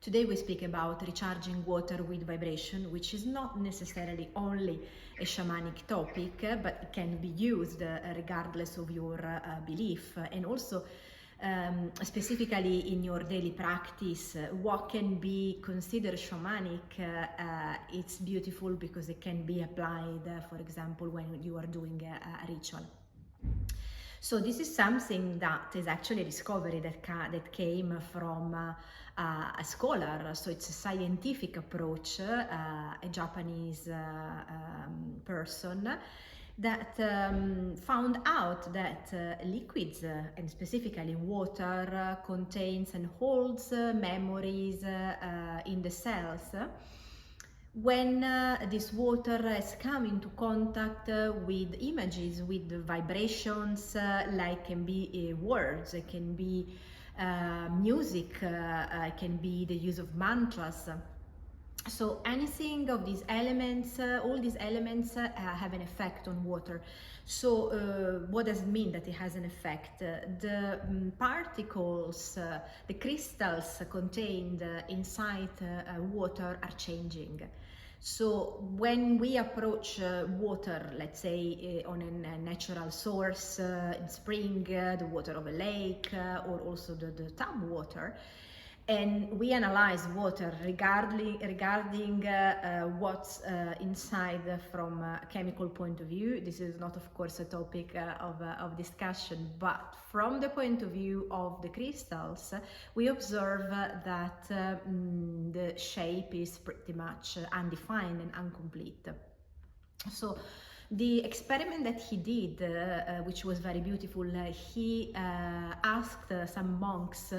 Today we speak about recharging water with vibration, which is not necessarily only a shamanic topic, but it can be used regardless of your belief, and also specifically in your daily practice. What can be considered shamanic, it's beautiful because it can be applied, for example, when you are doing a ritual. So this is something that is actually a discovery that came from a scholar. So it's a scientific approach, a Japanese person that found out that liquids, and specifically water, contains and holds memories in the cells. When this water has come into contact with images, with vibrations, like can be words, it can be music, it can be the use of mantras. So anything of these elements, all these elements have an effect on water. So what does it mean that it has an effect? The particles, the crystals contained inside water are changing. So when we approach water, let's say on a natural source, in spring, the water of a lake, or also the tap water, and we analyze water regarding what's inside from a chemical point of view. This is not, of course, a topic of discussion, but from the point of view of the crystals, we observe that the shape is pretty much undefined and incomplete. So the experiment that he did, which was very beautiful, he asked some monks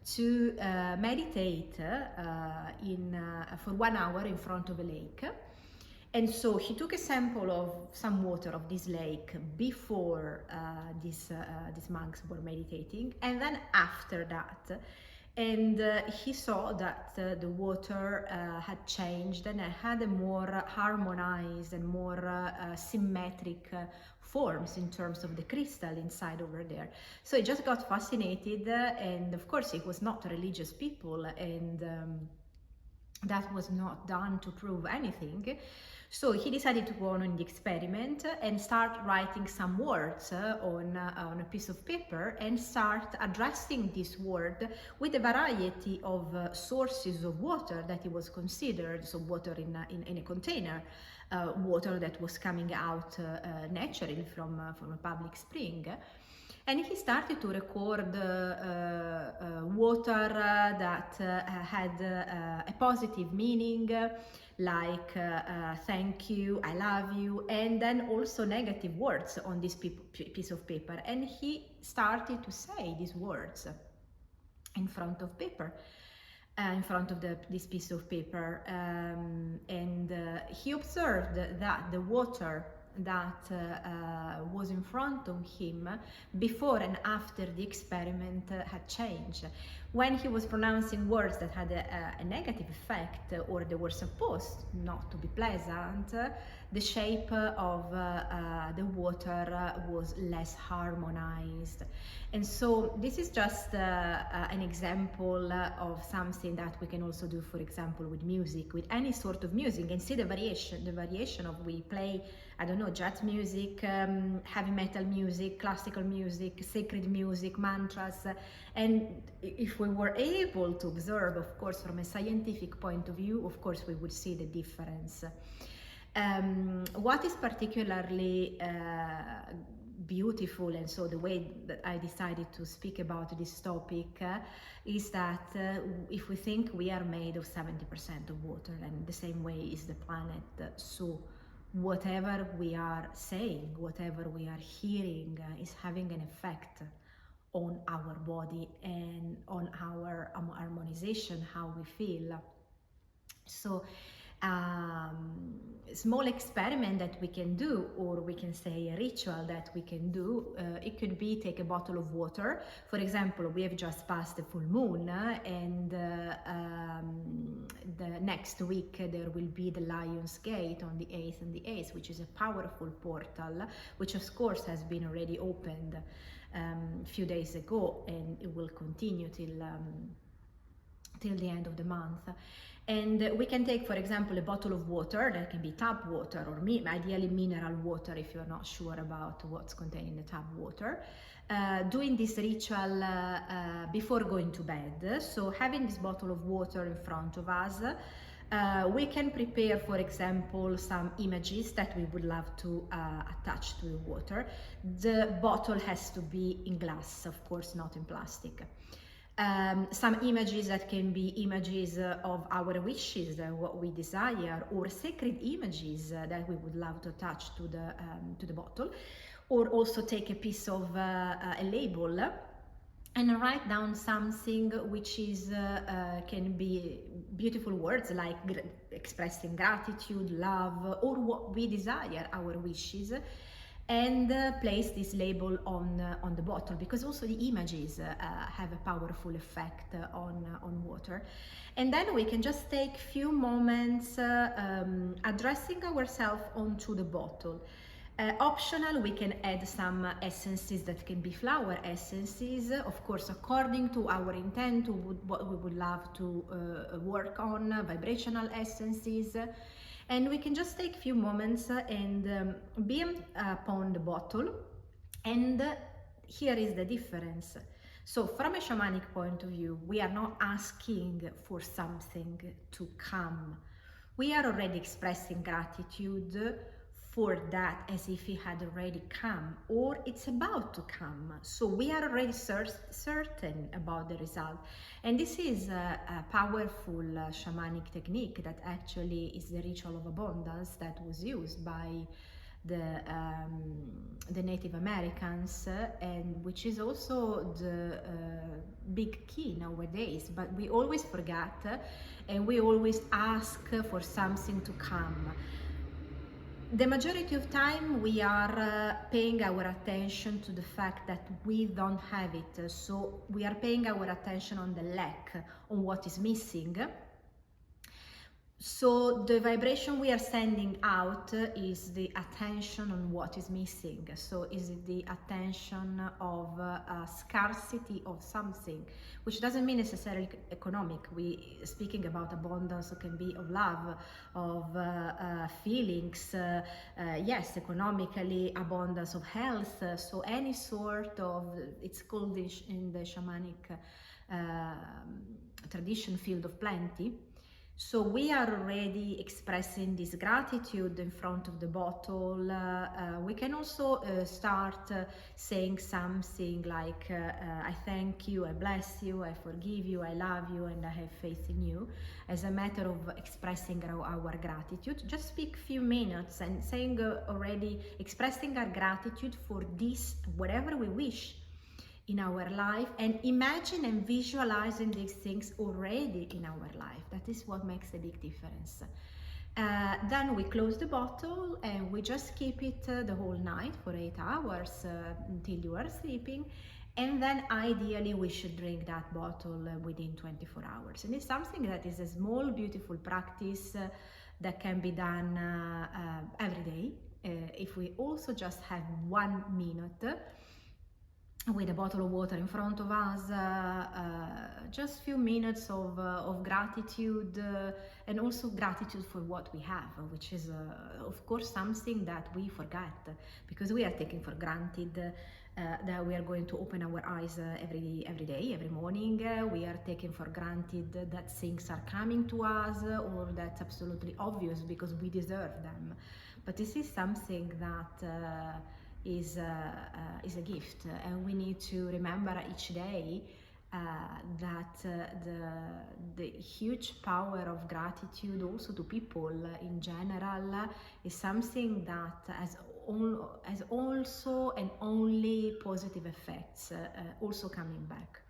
to meditate for 1 hour in front of a lake. And so he took a sample of some water of this lake before these monks were meditating, and then after that. And he saw that the water had changed and had a more harmonized and more symmetric forms in terms of the crystal inside over there. So he just got fascinated, and of course it was not religious people, and that was not done to prove anything. So he decided to go on the experiment and start writing some words on a piece of paper, and start addressing this word with a variety of sources of water that he was considered. So water in a container, water that was coming out naturally from a public spring. And he started to record water that had a positive meaning, like thank you, I love you, and then also negative words on this piece of paper. And he started to say these words in front of paper. In front of this piece of paper, and he observed that the water that was in front of him before and after the experiment had changed. When he was pronouncing words that had a negative effect, or they were supposed not to be pleasant, the shape of the water was less harmonized. And so this is just an example of something that we can also do, for example, with music, with any sort of music, and see the variation of, we play, I don't know, jazz music, heavy metal music, classical music, sacred music, mantras, and if we were able to observe, of course, from a scientific point of view, of course, we would see the difference. What is particularly beautiful, and so the way that I decided to speak about this topic is that if we think we are made of 70% of water, and the same way is the planet, so whatever we are saying, whatever we are hearing is having an effect on our body and on our harmonization, how we feel. So small experiment that we can do, or we can say a ritual that we can do, it could be take a bottle of water. For example, we have just passed the full moon, and the next week there will be the Lion's Gate on the 8th and the 8th, which is a powerful portal, which of course has been already opened a few days ago, and it will continue till the end of the month. And we can take, for example, a bottle of water that can be tap water or ideally mineral water if you're not sure about what's contained in the tap water. Doing this ritual before going to bed. So having this bottle of water in front of us, we can prepare, for example, some images that we would love to attach to the water. The bottle has to be in glass, of course, not in plastic. Some images that can be images of our wishes, what we desire, or sacred images that we would love to attach to the bottle, or also take a piece of a label and write down something which is can be beautiful words like expressing gratitude, love, or what we desire, our wishes, and place this label on the bottle, because also the images have a powerful effect on water. And then we can just take few moments addressing ourselves onto the bottle. Optional, we can add some essences that can be flower essences, of course, according to our intent, to what we would love to work on, vibrational essences. And we can just take a few moments and be upon the bottle. And here is the difference. So from a shamanic point of view, we are not asking for something to come. We are already expressing gratitude for that as if it had already come, or it's about to come. So we are already certain about the result. And this is a powerful shamanic technique that actually is the ritual of abundance that was used by the Native Americans, and which is also the big key nowadays. But we always forget, and we always ask for something to come. The majority of time we are paying our attention to the fact that we don't have it, so we are paying our attention on the lack, on what is missing. So the vibration we are sending out is the attention on what is missing. So is it the attention of scarcity of something, which doesn't mean necessarily economic. We speaking about abundance can be of love, of feelings, yes, economically, abundance of health. So any sort of, it's called in the shamanic tradition, field of plenty. So we are already expressing this gratitude in front of the bottle. We can also start saying something like, I thank you, I bless you, I forgive you, I love you, and I have faith in you, as a matter of expressing our gratitude. Just speak a few minutes and saying already, expressing our gratitude for this, whatever we wish in our life, and imagine and visualizing these things already in our life. That is what makes a big difference. Then we close the bottle and we just keep it the whole night for 8 hours until you are sleeping. And then ideally we should drink that bottle within 24 hours. And it's something that is a small, beautiful practice that can be done every day. If we also just have 1 minute with a bottle of water in front of us, just few minutes of gratitude, and also gratitude for what we have, which is of course something that we forget, because we are taking for granted that we are going to open our eyes every day, every morning. We are taking for granted that things are coming to us, or that's absolutely obvious because we deserve them. But this is something that is a gift, and we need to remember each day that the huge power of gratitude also to people in general is something that has also and only positive effects also coming back.